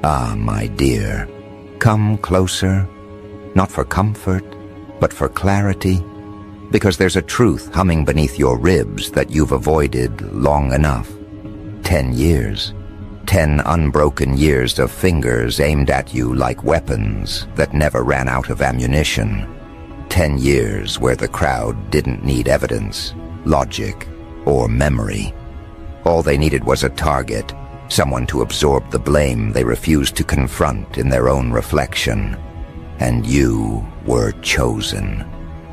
Ah, my dear, come closer, not for comfort, but for clarity, because there's a truth humming beneath your ribs that you've avoided long enough. 10 years. 10 unbroken years of fingers aimed at you like weapons that never ran out of ammunition. 10 years where the crowd didn't need evidence, logic, or memory. All they needed was a target, someone to absorb the blame they refused to confront in their own reflection. And you were chosen.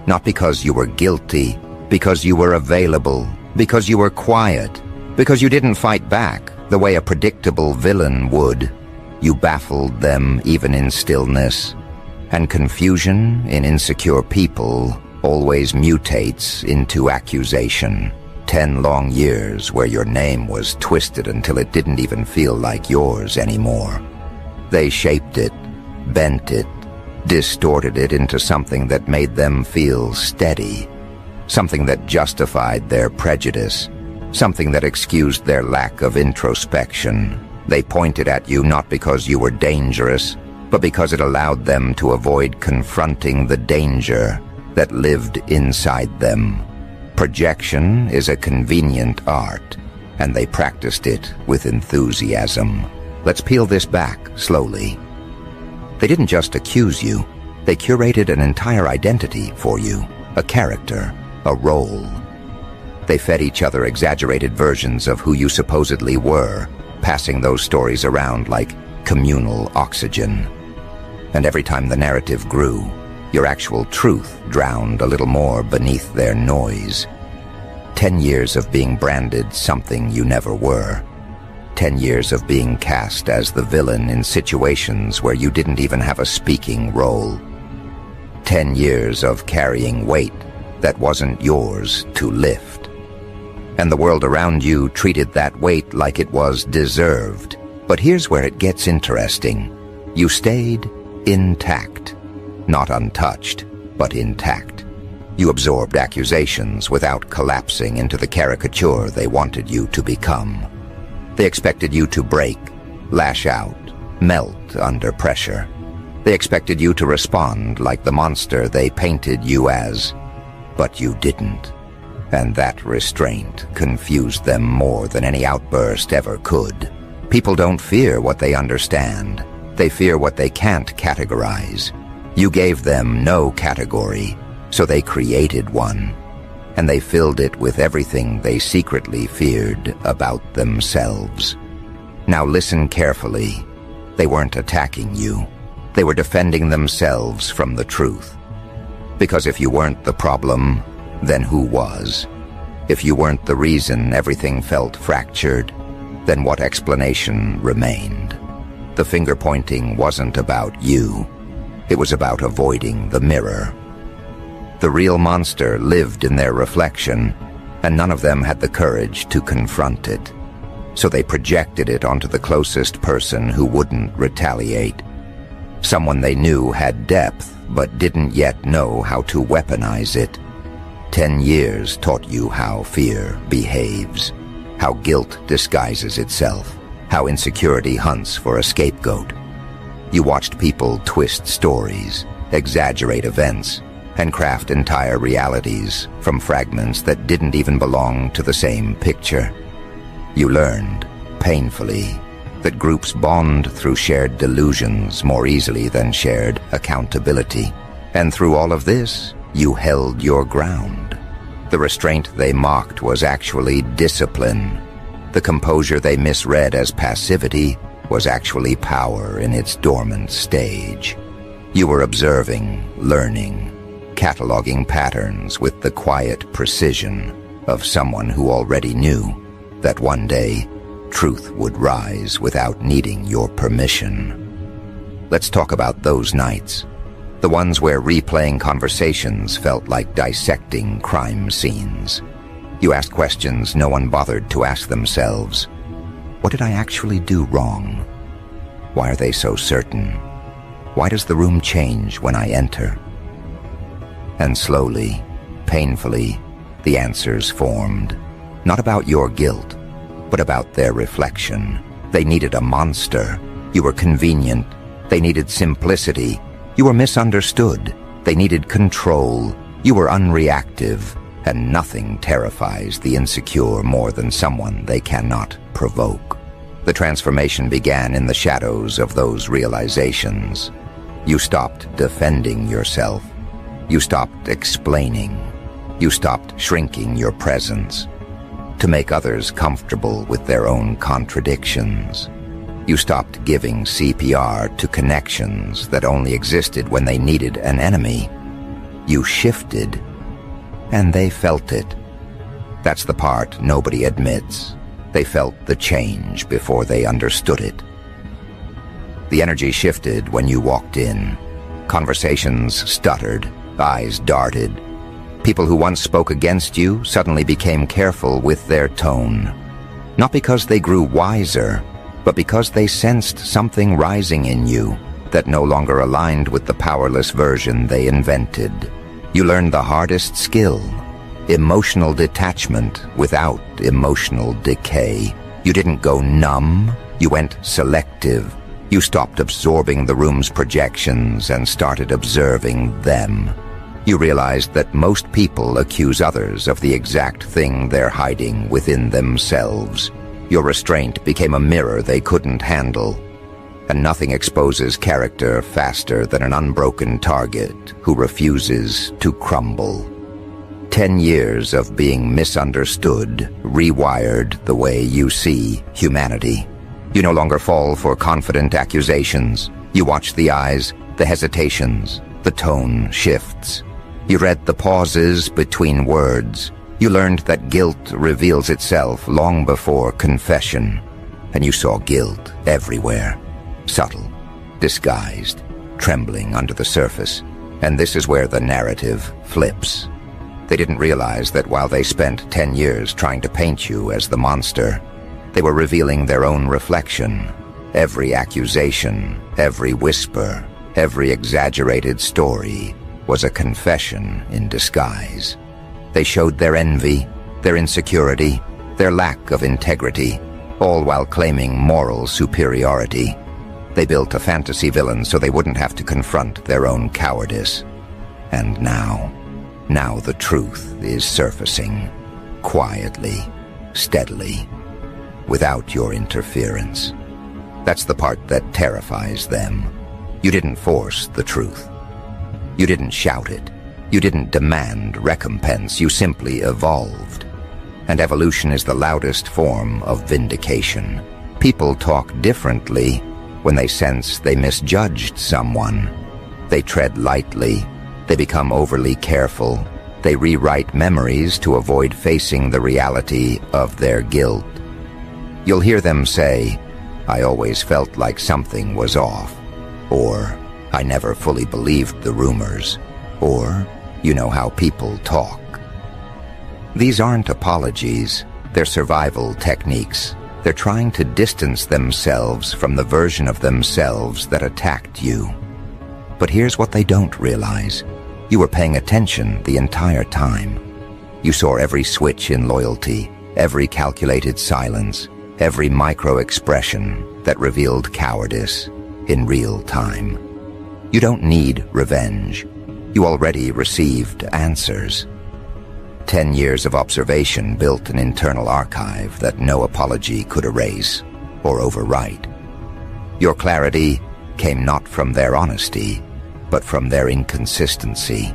Not because you were guilty, because you were available, because you were quiet, because you didn't fight back the way a predictable villain would. You baffled them even in stillness. And confusion in insecure people always mutates into accusation. 10 long years where your name was twisted until it didn't even feel like yours anymore. They shaped it, bent it, distorted it into something that made them feel steady, something that justified their prejudice, something that excused their lack of introspection. They pointed at you not because you were dangerous, but because it allowed them to avoid confronting the danger that lived inside them. Projection is a convenient art, and they practiced it with enthusiasm. Let's peel this back slowly. They didn't just accuse you, they curated an entire identity for you, a character, a role. They fed each other exaggerated versions of who you supposedly were, passing those stories around like communal oxygen. And every time the narrative grew, your actual truth drowned a little more beneath their noise. 10 years of being branded something you never were. 10 years of being cast as the villain in situations where you didn't even have a speaking role. 10 years of carrying weight that wasn't yours to lift. And the world around you treated that weight like it was deserved. But here's where it gets interesting. You stayed intact. Not untouched, but intact. You absorbed accusations without collapsing into the caricature they wanted you to become. They expected you to break, lash out, melt under pressure. They expected you to respond like the monster they painted you as, but you didn't. And that restraint confused them more than any outburst ever could. People don't fear what they understand. They fear what they can't categorize. You gave them no category, so they created one. And they filled it with everything they secretly feared about themselves. Now listen carefully. They weren't attacking you. They were defending themselves from the truth. Because if you weren't the problem, then who was? If you weren't the reason everything felt fractured, then what explanation remained? The finger-pointing wasn't about you. It was about avoiding the mirror. The real monster lived in their reflection, and none of them had the courage to confront it. So they projected it onto the closest person who wouldn't retaliate. Someone they knew had depth, but didn't yet know how to weaponize it. 10 years taught you how fear behaves, how guilt disguises itself, how insecurity hunts for a scapegoat. You watched people twist stories, exaggerate events, and craft entire realities from fragments that didn't even belong to the same picture. You learned, painfully, that groups bond through shared delusions more easily than shared accountability. And through all of this, you held your ground. The restraint they mocked was actually discipline. The composure they misread as passivity was actually power in its dormant stage. You were observing, learning, cataloging patterns with the quiet precision of someone who already knew that one day truth would rise without needing your permission. Let's talk about those nights, the ones where replaying conversations felt like dissecting crime scenes. You asked questions no one bothered to ask themselves. What did I actually do wrong? Why are they so certain? Why does the room change when I enter? And slowly, painfully, the answers formed. Not about your guilt, but about their reflection. They needed a monster, You were convenient. They needed simplicity. You were misunderstood. They needed control. You were unreactive. And nothing terrifies the insecure more than someone they cannot provoke. The transformation began in the shadows of those realizations. You stopped defending yourself. You stopped explaining. You stopped shrinking your presence to make others comfortable with their own contradictions. You stopped giving CPR to connections that only existed when they needed an enemy. You shifted, and they felt it. That's the part nobody admits. They felt the change before they understood it. The energy shifted when you walked in. Conversations stuttered, eyes darted. People who once spoke against you suddenly became careful with their tone. Not because they grew wiser, but because they sensed something rising in you that no longer aligned with the powerless version they invented. You learned the hardest skill, emotional detachment without emotional decay. You didn't go numb, you went selective. You stopped absorbing the room's projections and started observing them. You realized that most people accuse others of the exact thing they're hiding within themselves. Your restraint became a mirror they couldn't handle. And nothing exposes character faster than an unbroken target who refuses to crumble. 10 years of being misunderstood rewired the way you see humanity. You no longer fall for confident accusations. You watch the eyes, the hesitations, the tone shifts. You read the pauses between words. You learned that guilt reveals itself long before confession. And you saw guilt everywhere. Subtle, disguised, trembling under the surface. And this is where the narrative flips. They didn't realize that while they spent 10 years trying to paint you as the monster, they were revealing their own reflection. Every accusation, every whisper, every exaggerated story was a confession in disguise. They showed their envy, their insecurity, their lack of integrity, all while claiming moral superiority. They built a fantasy villain so they wouldn't have to confront their own cowardice. And now the truth is surfacing, quietly, steadily, without your interference. That's the part that terrifies them. You didn't force the truth. You didn't shout it. You didn't demand recompense. You simply evolved. And evolution is the loudest form of vindication. People talk differently when they sense they misjudged someone. They tread lightly. They become overly careful. They rewrite memories to avoid facing the reality of their guilt. You'll hear them say, "I always felt like something was off," or "I never fully believed the rumors," or "You know how people talk." These aren't apologies, they're survival techniques. They're trying to distance themselves from the version of themselves that attacked you. But here's what they don't realize. You were paying attention the entire time. You saw every switch in loyalty, every calculated silence, every micro-expression that revealed cowardice in real time. You don't need revenge. You already received answers. 10 years of observation built an internal archive that no apology could erase or overwrite. Your clarity came not from their honesty, but from their inconsistency.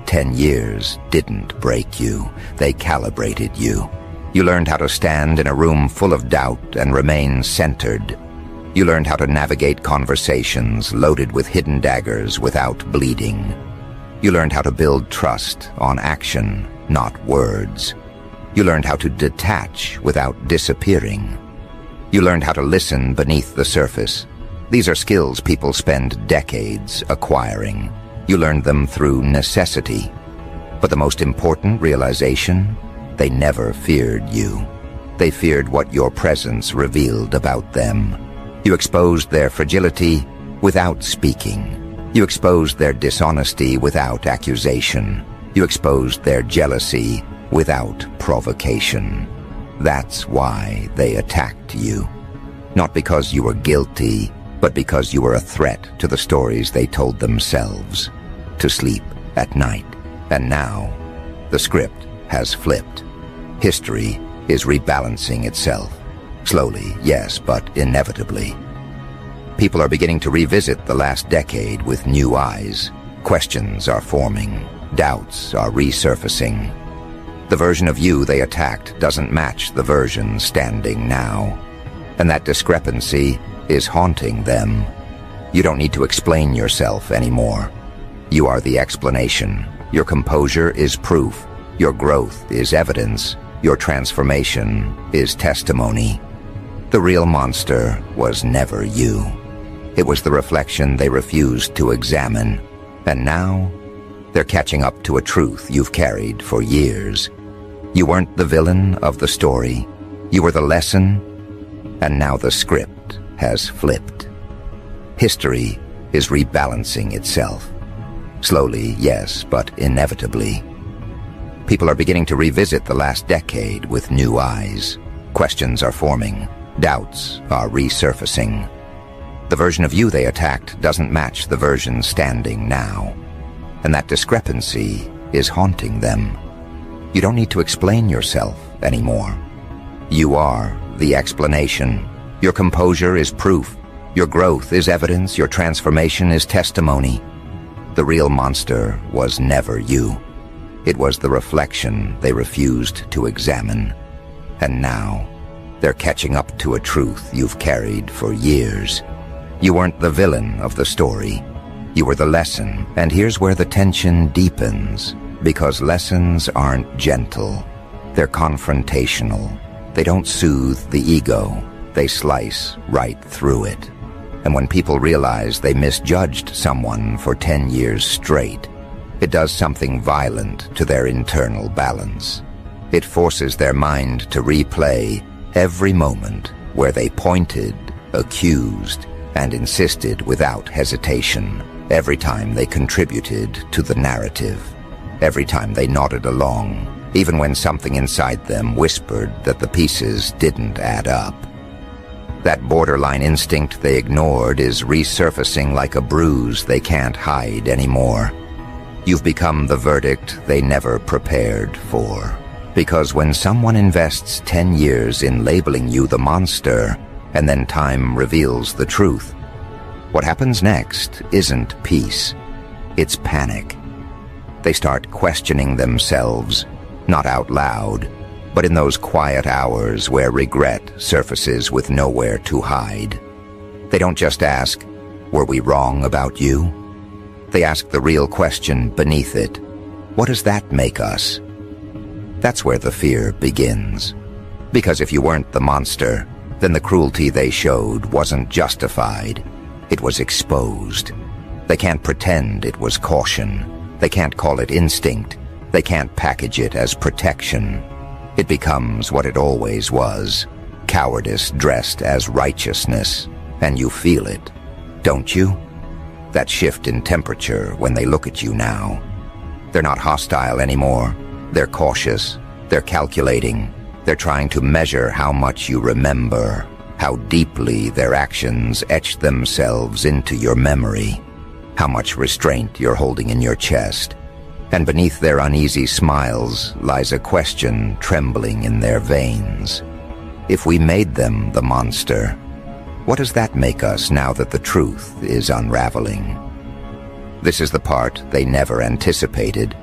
10 years didn't break you. They calibrated you. You learned how to stand in a room full of doubt and remain centered. You learned how to navigate conversations loaded with hidden daggers without bleeding. You learned how to build trust on action, not words. You learned how to detach without disappearing. You learned how to listen beneath the surface. These are skills people spend decades acquiring. You learned them through necessity. But the most important realization, they never feared you. They feared what your presence revealed about them. You exposed their fragility without speaking. You exposed their dishonesty without accusation. You exposed their jealousy without provocation. That's why they attacked you. Not because you were guilty, but because you were a threat to the stories they told themselves to sleep at night. And now, the script has flipped. History is rebalancing itself. Slowly, yes, but inevitably. People are beginning to revisit the last decade with new eyes. Questions are forming. Doubts are resurfacing. The version of you they attacked doesn't match the version standing now. And that discrepancy is haunting them. You don't need to explain yourself anymore. You are the explanation. Your composure is proof. Your growth is evidence. Your transformation is testimony. The real monster was never you. It was the reflection they refused to examine. And now, they're catching up to a truth you've carried for years. You weren't the villain of the story. You were the lesson, and now the script has flipped. History is rebalancing itself. Slowly, yes, but inevitably. People are beginning to revisit the last decade with new eyes. Questions are forming. Doubts are resurfacing. The version of you they attacked doesn't match the version standing now. And that discrepancy is haunting them. You don't need to explain yourself anymore. You are the explanation. Your composure is proof. Your growth is evidence. Your transformation is testimony. The real monster was never you. It was the reflection they refused to examine. And now, they're catching up to a truth you've carried for years. You weren't the villain of the story. You were the lesson. And here's where the tension deepens. Because lessons aren't gentle. They're confrontational. They don't soothe the ego. They slice right through it. And when people realize they misjudged someone for 10 years straight, it does something violent to their internal balance. It forces their mind to replay every moment where they pointed, accused, and insisted without hesitation. Every time they contributed to the narrative. Every time they nodded along, even when something inside them whispered that the pieces didn't add up. That borderline instinct they ignored is resurfacing like a bruise they can't hide anymore. You've become the verdict they never prepared for. Because when someone invests 10 years in labeling you the monster, and then time reveals the truth, what happens next isn't peace, it's panic. They start questioning themselves, not out loud, but in those quiet hours where regret surfaces with nowhere to hide. They don't just ask, "Were we wrong about you?" They ask the real question beneath it. What does that make us? That's where the fear begins. Because if you weren't the monster, then the cruelty they showed wasn't justified. It was exposed. They can't pretend it was caution. They can't call it instinct. They can't package it as protection. It becomes what it always was, cowardice dressed as righteousness. And you feel it, don't you? That shift in temperature when they look at you now. They're not hostile anymore. They're cautious. They're calculating. They're trying to measure how much you remember, how deeply their actions etched themselves into your memory, how much restraint you're holding in your chest. And beneath their uneasy smiles lies a question trembling in their veins. If we made them the monster, what does that make us now that the truth is unraveling? This is the part they never anticipated,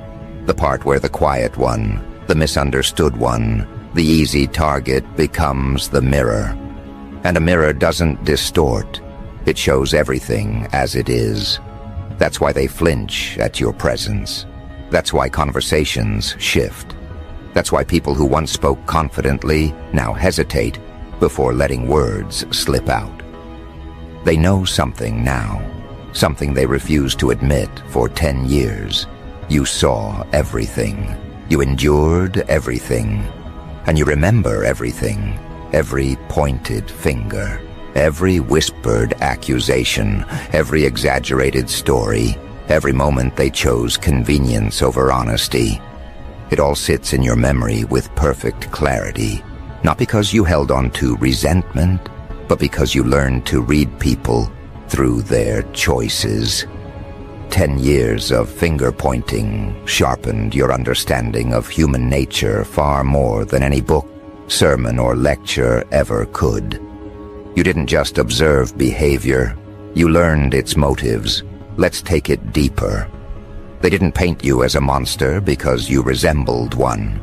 the part where the quiet one, the misunderstood one, the easy target becomes the mirror. And a mirror doesn't distort, it shows everything as it is. That's why they flinch at your presence. That's why conversations shift. That's why people who once spoke confidently now hesitate before letting words slip out. They know something now, something they refused to admit for 10 years. You saw everything. You endured everything. And you remember everything. Every pointed finger. Every whispered accusation. Every exaggerated story. Every moment they chose convenience over honesty. It all sits in your memory with perfect clarity. Not because you held on to resentment, but because you learned to read people through their choices. 10 years of finger-pointing sharpened your understanding of human nature far more than any book, sermon, or lecture ever could. You didn't just observe behavior, you learned its motives. Let's take it deeper. They didn't paint you as a monster because you resembled one.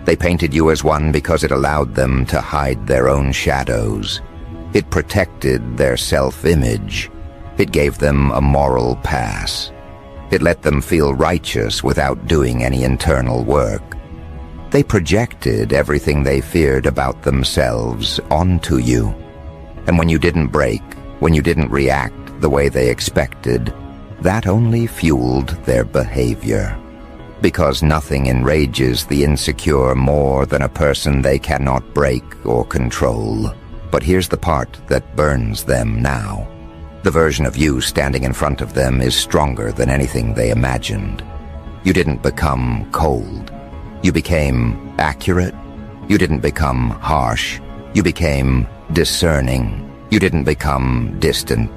They painted you as one because it allowed them to hide their own shadows. It protected their self-image. It gave them a moral pass. It let them feel righteous without doing any internal work. They projected everything they feared about themselves onto you. And when you didn't break, when you didn't react the way they expected, that only fueled their behavior. Because nothing enrages the insecure more than a person they cannot break or control. But here's the part that burns them now. The version of you standing in front of them is stronger than anything they imagined. You didn't become cold. You became accurate. You didn't become harsh. You became discerning. You didn't become distant.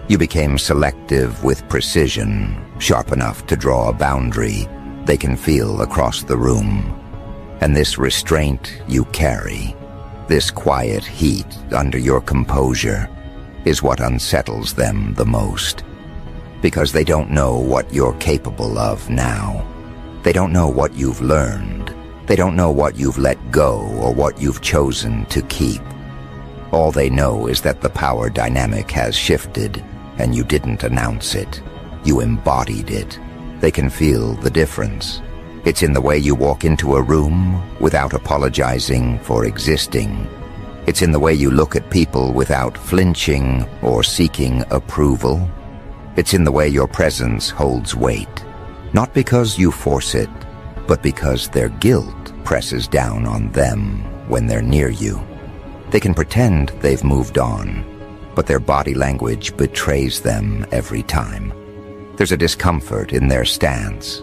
You became selective with precision, sharp enough to draw a boundary they can feel across the room. And this restraint you carry, this quiet heat under your composure, is what unsettles them the most. Because they don't know what you're capable of now. They don't know what you've learned. They don't know what you've let go or what you've chosen to keep. All they know is that the power dynamic has shifted, and you didn't announce it. You embodied it. They can feel the difference. It's in the way you walk into a room without apologizing for existing. It's in the way you look at people without flinching or seeking approval. It's in the way your presence holds weight, not because you force it, but because their guilt presses down on them when they're near you. They can pretend they've moved on, but their body language betrays them every time. There's a discomfort in their stance,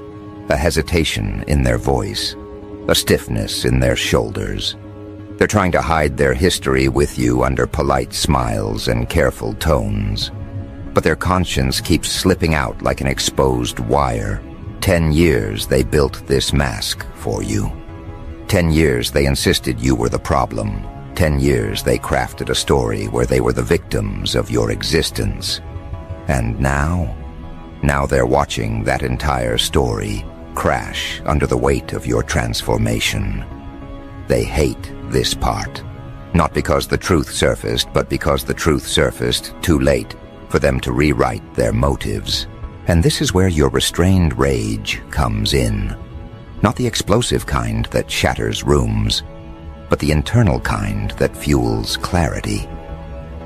a hesitation in their voice, a stiffness in their shoulders. They're trying to hide their history with you under polite smiles and careful tones. But their conscience keeps slipping out like an exposed wire. 10 years they built this mask for you. 10 years they insisted you were the problem. 10 years they crafted a story where they were the victims of your existence. And now they're watching that entire story crash under the weight of your transformation. They hate this part, not because the truth surfaced, but because the truth surfaced too late for them to rewrite their motives. And this is where your restrained rage comes in. Not the explosive kind that shatters rooms, but the internal kind that fuels clarity.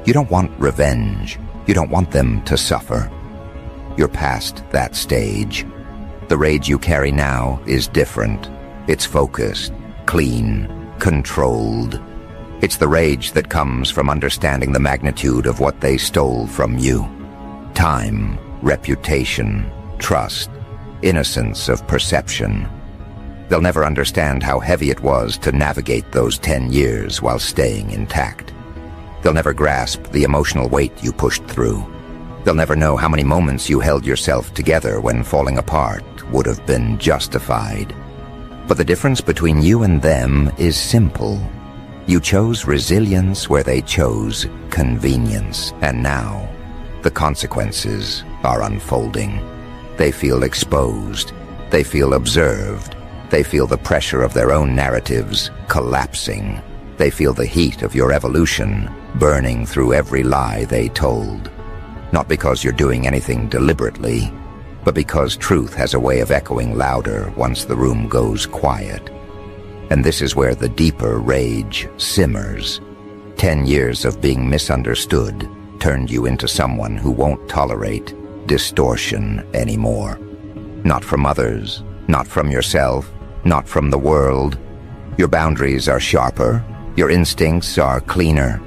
You don't want revenge. You don't want them to suffer. You're past that stage. The rage you carry now is different. It's focused, clean, controlled. It's the rage that comes from understanding the magnitude of what they stole from you. Time, reputation, trust, innocence of perception. They'll never understand how heavy it was to navigate those 10 years while staying intact. They'll never grasp the emotional weight you pushed through. They'll never know how many moments you held yourself together when falling apart would have been justified. But the difference between you and them is simple. You chose resilience where they chose convenience, and now the consequences are unfolding. They feel exposed. They feel observed. They feel the pressure of their own narratives collapsing. They feel the heat of your evolution burning through every lie they told. Not because you're doing anything deliberately, but because truth has a way of echoing louder once the room goes quiet. And this is where the deeper rage simmers. 10 years of being misunderstood turned you into someone who won't tolerate distortion anymore. Not from others, not from yourself, not from the world. Your boundaries are sharper, your instincts are cleaner.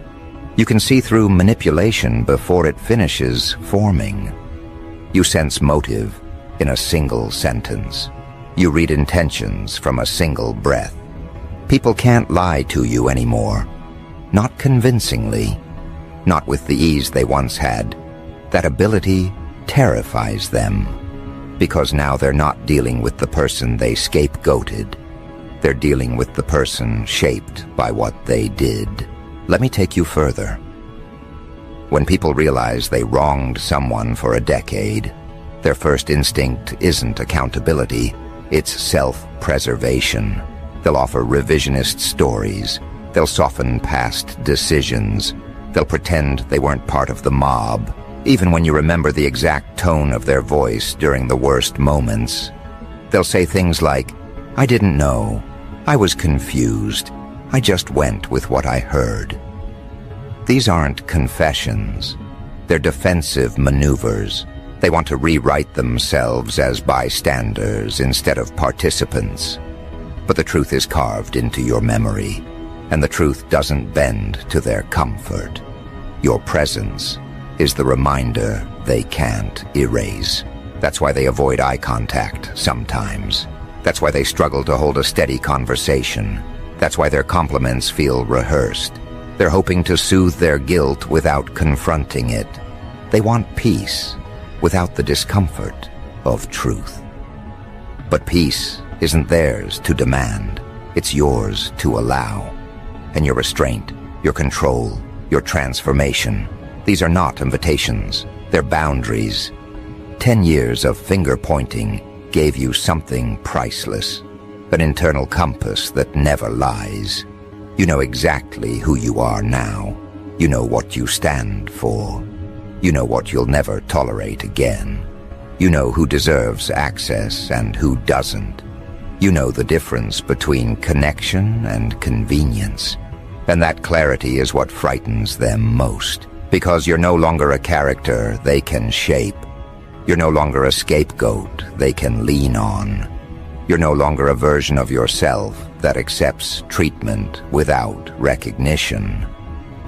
You can see through manipulation before it finishes forming. You sense motive in a single sentence. You read intentions from a single breath. People can't lie to you anymore. Not convincingly. not with the ease they once had. That ability terrifies them, because now they're not dealing with the person they scapegoated. They're dealing with the person shaped by what they did. Let me take you further. When people realize they wronged someone for a decade, their first instinct isn't accountability, it's self-preservation. They'll offer revisionist stories. They'll soften past decisions. They'll pretend they weren't part of the mob, even when you remember the exact tone of their voice during the worst moments. They'll say things like, "I didn't know. I was confused. I just went with what I heard." These aren't confessions. They're defensive maneuvers. They want to rewrite themselves as bystanders instead of participants. But the truth is carved into your memory, and the truth doesn't bend to their comfort. Your presence is the reminder they can't erase. That's why they avoid eye contact sometimes. That's why they struggle to hold a steady conversation. That's why their compliments feel rehearsed. They're hoping to soothe their guilt without confronting it. They want peace without the discomfort of truth. But peace isn't theirs to demand. It's yours to allow. And your restraint, your control, your transformation, these are not invitations. They're boundaries. 10 years of finger-pointing gave you something priceless, an internal compass that never lies. You know exactly who you are now. You know what you stand for. You know what you'll never tolerate again. You know who deserves access and who doesn't. You know the difference between connection and convenience. And that clarity is what frightens them most, because you're no longer a character they can shape. You're no longer a scapegoat they can lean on. You're no longer a version of yourself that accepts treatment without recognition.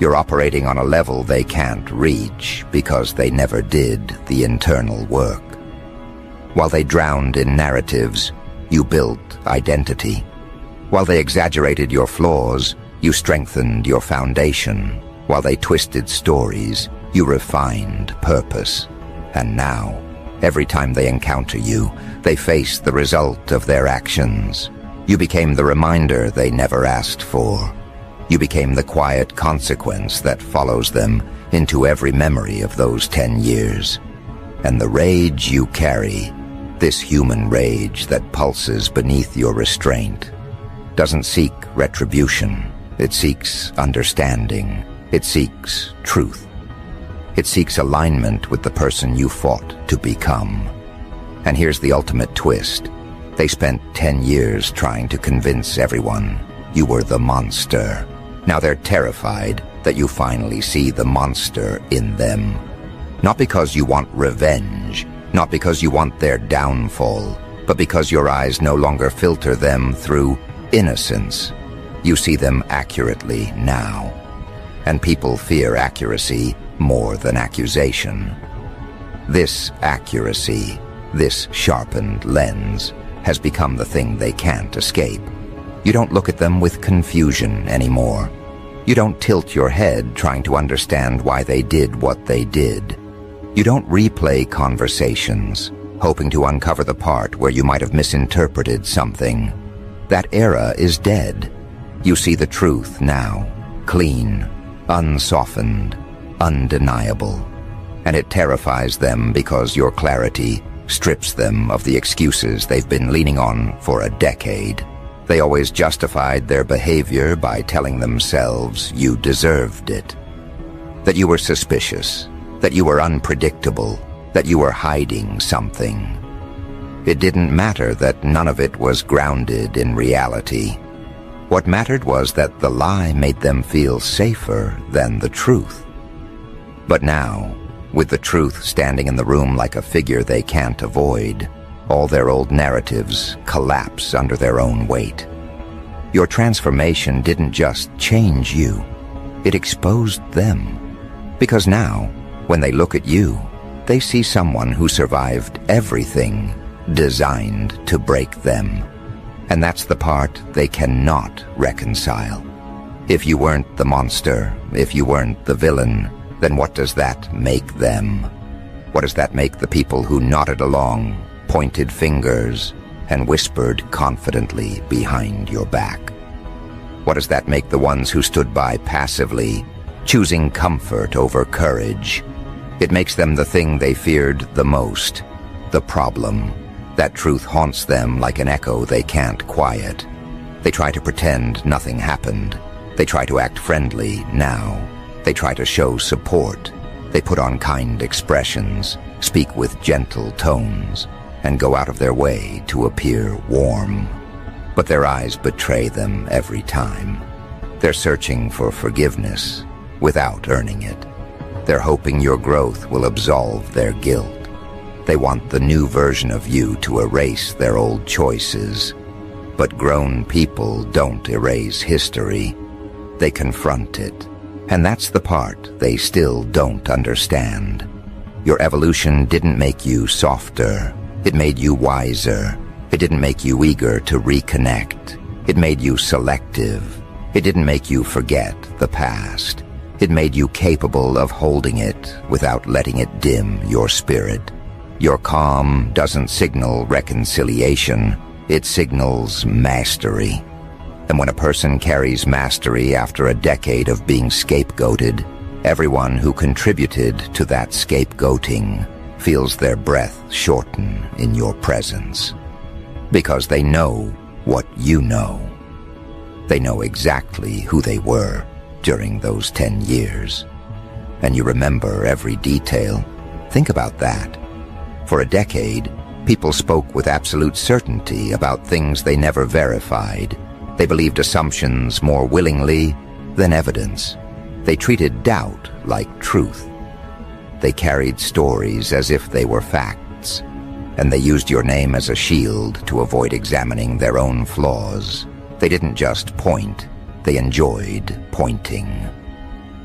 You're operating on a level they can't reach because they never did the internal work. While they drowned in narratives, you built identity. While they exaggerated your flaws, you strengthened your foundation. While they twisted stories, you refined purpose. And now, every time they encounter you, they face the result of their actions. You became the reminder they never asked for. You became the quiet consequence that follows them into every memory of those 10 years. And the rage you carry, this human rage that pulses beneath your restraint, doesn't seek retribution. It seeks understanding. It seeks truth. It seeks alignment with the person you fought to become. And here's the ultimate twist. They spent 10 years trying to convince everyone you were the monster. Now they're terrified that you finally see the monster in them. Not because you want revenge, not because you want their downfall, but because your eyes no longer filter them through innocence. You see them accurately now. And people fear accuracy more than accusation. This accuracy, this sharpened lens, has become the thing they can't escape. You don't look at them with confusion anymore. You don't tilt your head trying to understand why they did what they did. You don't replay conversations, hoping to uncover the part where you might have misinterpreted something. That era is dead. You see the truth now, clean, unsoftened, undeniable. And it terrifies them because your clarity strips them of the excuses they've been leaning on for a decade. They always justified their behavior by telling themselves you deserved it. That you were suspicious, that you were unpredictable, that you were hiding something. It didn't matter that none of it was grounded in reality. What mattered was that the lie made them feel safer than the truth. But now, with the truth standing in the room like a figure they can't avoid, all their old narratives collapse under their own weight. Your transformation didn't just change you, it exposed them. Because now, when they look at you, they see someone who survived everything designed to break them. And that's the part they cannot reconcile. If you weren't the monster, if you weren't the villain, then what does that make them? What does that make the people who nodded along, pointed fingers, and whispered confidently behind your back? What does that make the ones who stood by passively, choosing comfort over courage? It makes them the thing they feared the most, the problem. That truth haunts them like an echo they can't quiet. They try to pretend nothing happened. They try to act friendly now. They try to show support. They put on kind expressions, speak with gentle tones, and go out of their way to appear warm. But their eyes betray them every time. They're searching for forgiveness without earning it. They're hoping your growth will absolve their guilt. They want the new version of you to erase their old choices. But grown people don't erase history. They confront it. And that's the part they still don't understand. Your evolution didn't make you softer. It made you wiser. It didn't make you eager to reconnect. It made you selective. It didn't make you forget the past. It made you capable of holding it without letting it dim your spirit. Your calm doesn't signal reconciliation. It signals mastery. And when a person carries mastery after a decade of being scapegoated, everyone who contributed to that scapegoating feels their breath shorten in your presence. Because they know what you know. They know exactly who they were during those 10 years. And you remember every detail. Think about that. For a decade, people spoke with absolute certainty about things they never verified. They believed assumptions more willingly than evidence. They treated doubt like truth. They carried stories as if they were facts, and they used your name as a shield to avoid examining their own flaws. They didn't just point, they enjoyed pointing.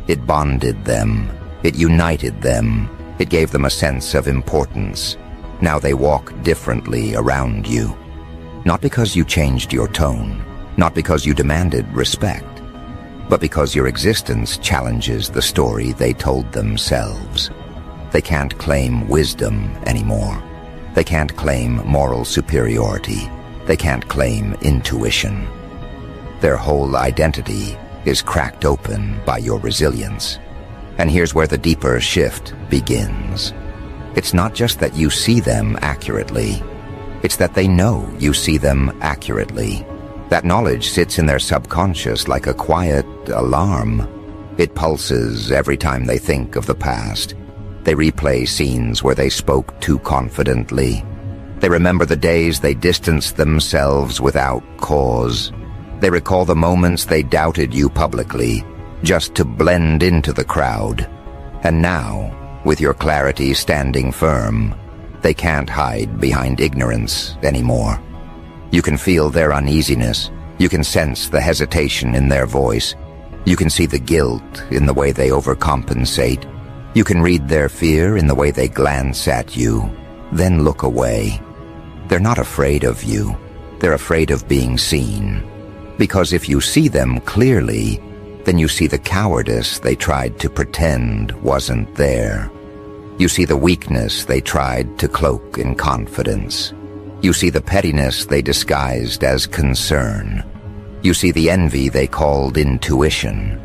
It bonded them, it united them, it gave them a sense of importance. Now they walk differently around you. Not because you changed your tone, not because you demanded respect, but because your existence challenges the story they told themselves. They can't claim wisdom anymore. They can't claim moral superiority. They can't claim intuition. Their whole identity is cracked open by your resilience. And here's where the deeper shift begins. It's not just that you see them accurately. It's that they know you see them accurately. That knowledge sits in their subconscious like a quiet alarm. It pulses every time they think of the past. They replay scenes where they spoke too confidently. They remember the days they distanced themselves without cause. They recall the moments they doubted you publicly, just to blend into the crowd. And now, with your clarity standing firm, they can't hide behind ignorance anymore. You can feel their uneasiness. You can sense the hesitation in their voice. You can see the guilt in the way they overcompensate. You can read their fear in the way they glance at you, then look away. They're not afraid of you. They're afraid of being seen. Because if you see them clearly, then you see the cowardice they tried to pretend wasn't there. You see the weakness they tried to cloak in confidence. You see the pettiness they disguised as concern. You see the envy they called intuition.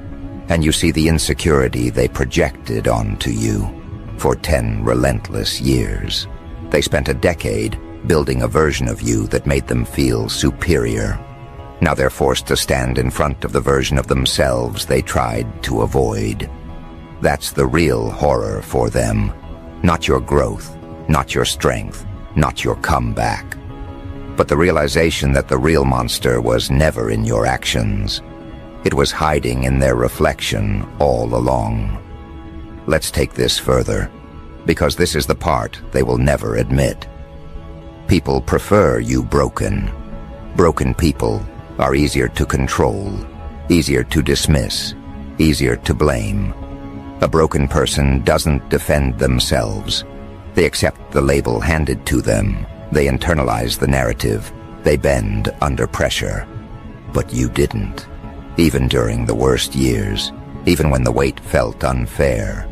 And you see the insecurity they projected onto you. For 10 relentless years, they spent a decade building a version of you that made them feel superior. Now they're forced to stand in front of the version of themselves they tried to avoid. That's the real horror for them. Not your growth, not your strength, not your comeback. But the realization that the real monster was never in your actions. It was hiding in their reflection all along. Let's take this further, because this is the part they will never admit. People prefer you broken. Broken people are easier to control, easier to dismiss, easier to blame. A broken person doesn't defend themselves. They accept the label handed to them. They internalize the narrative. They bend under pressure. But you didn't. Even during the worst years, even when the weight felt unfair,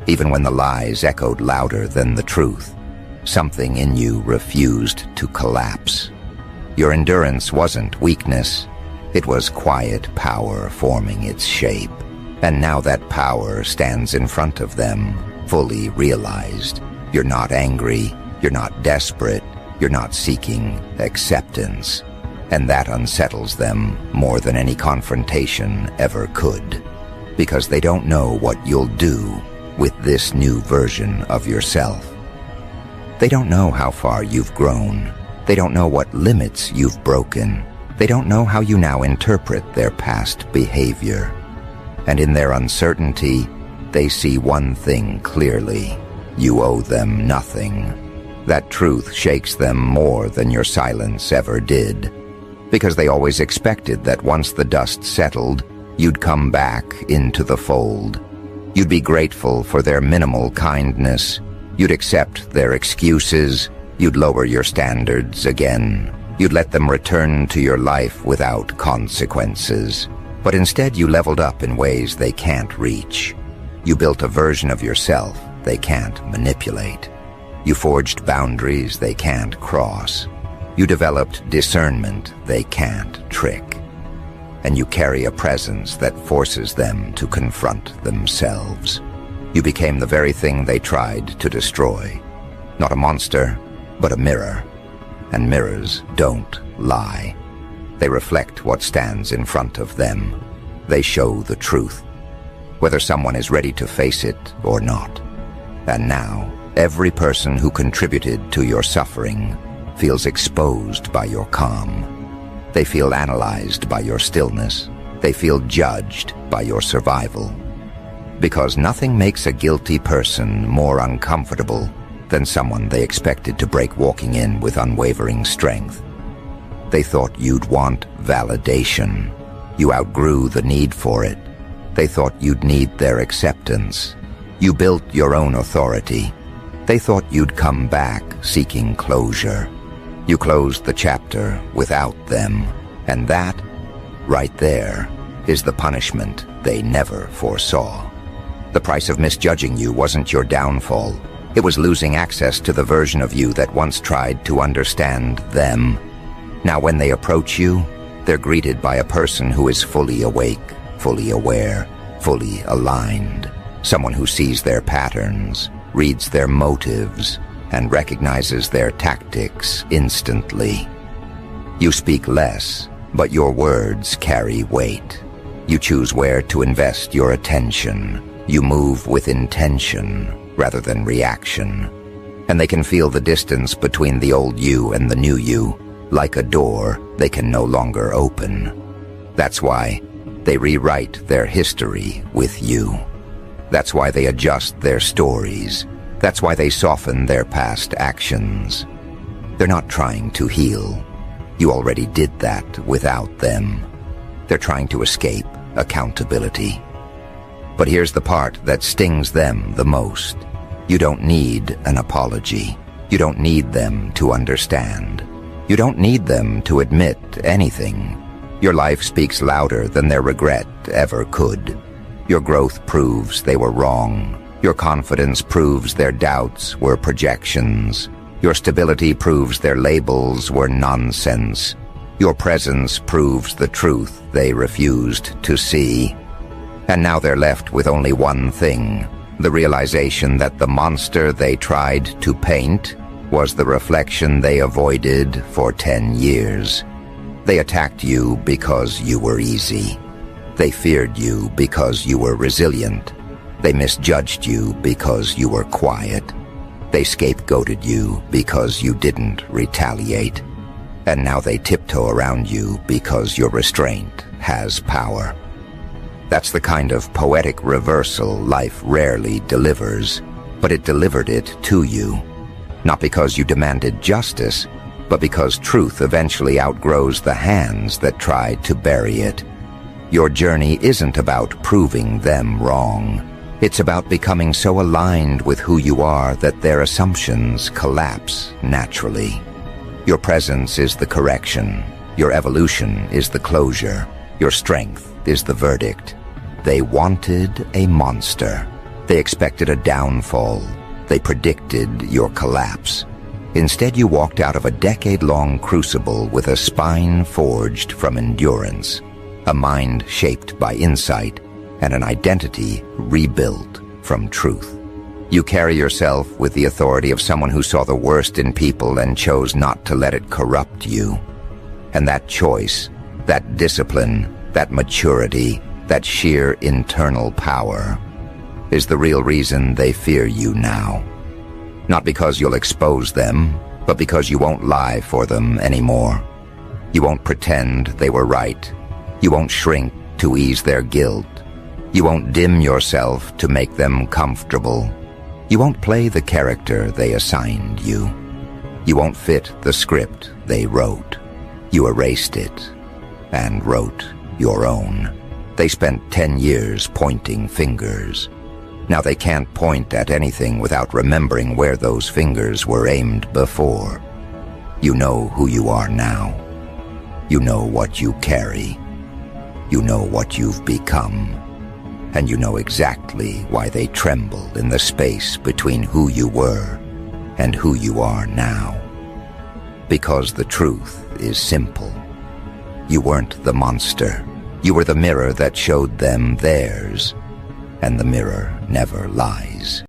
Even when the lies echoed louder than the truth, something in you refused to collapse. Your endurance wasn't weakness. It was quiet power forming its shape. And now that power stands in front of them, fully realized. You're not angry. You're not desperate. You're not seeking acceptance. And that unsettles them more than any confrontation ever could. Because they don't know what you'll do with this new version of yourself. They don't know how far you've grown. They don't know what limits you've broken. They don't know how you now interpret their past behavior. And in their uncertainty, they see one thing clearly. You owe them nothing. That truth shakes them more than your silence ever did. Because they always expected that once the dust settled, you'd come back into the fold. You'd be grateful for their minimal kindness. You'd accept their excuses. You'd lower your standards again. You'd let them return to your life without consequences. But instead you leveled up in ways they can't reach. You built a version of yourself they can't manipulate. You forged boundaries they can't cross. You developed discernment they can't trick. And you carry a presence that forces them to confront themselves. You became the very thing they tried to destroy. Not a monster, but a mirror. And mirrors don't lie. They reflect what stands in front of them. They show the truth, whether someone is ready to face it or not. And now, every person who contributed to your suffering feels exposed by your calm. They feel analyzed by your stillness. They feel judged by your survival. Because nothing makes a guilty person more uncomfortable than someone they expected to break walking in with unwavering strength. They thought you'd want validation. You outgrew the need for it. They thought you'd need their acceptance. You built your own authority. They thought you'd come back seeking closure. You closed the chapter without them. And that, right there, is the punishment they never foresaw. The price of misjudging you wasn't your downfall. It was losing access to the version of you that once tried to understand them. Now when they approach you, they're greeted by a person who is fully awake, fully aware, fully aligned. Someone who sees their patterns, reads their motives, and recognizes their tactics instantly. You speak less, but your words carry weight. You choose where to invest your attention. You move with intention rather than reaction. And they can feel the distance between the old you and the new you, like a door they can no longer open. That's why they rewrite their history with you. That's why they adjust their stories. That's why they soften their past actions. They're not trying to heal. You already did that without them. They're trying to escape accountability. But here's the part that stings them the most. You don't need an apology. You don't need them to understand. You don't need them to admit anything. Your life speaks louder than their regret ever could. Your growth proves they were wrong. Your confidence proves their doubts were projections. Your stability proves their labels were nonsense. Your presence proves the truth they refused to see. And now they're left with only one thing, the realization that the monster they tried to paint was the reflection they avoided for 10 years. They attacked you because you were easy. They feared you because you were resilient. They misjudged you because you were quiet. They scapegoated you because you didn't retaliate. And now they tiptoe around you because your restraint has power. That's the kind of poetic reversal life rarely delivers, but it delivered it to you. Not because you demanded justice, but because truth eventually outgrows the hands that tried to bury it. Your journey isn't about proving them wrong. It's about becoming so aligned with who you are that their assumptions collapse naturally. Your presence is the correction. Your evolution is the closure. Your strength is the verdict. They wanted a monster. They expected a downfall. They predicted your collapse. Instead, you walked out of a decade-long crucible with a spine forged from endurance, a mind shaped by insight, and an identity rebuilt from truth. You carry yourself with the authority of someone who saw the worst in people and chose not to let it corrupt you. And that choice, that discipline, that maturity, that sheer internal power is the real reason they fear you now. Not because you'll expose them, but because you won't lie for them anymore. You won't pretend they were right. You won't shrink to ease their guilt. You won't dim yourself to make them comfortable. You won't play the character they assigned you. You won't fit the script they wrote. You erased it and wrote your own. They spent 10 years pointing fingers. Now they can't point at anything without remembering where those fingers were aimed before. You know who you are now. You know what you carry. You know what you've become. And you know exactly why they tremble in the space between who you were and who you are now. Because the truth is simple. You weren't the monster. You were the mirror that showed them theirs. And the mirror never lies.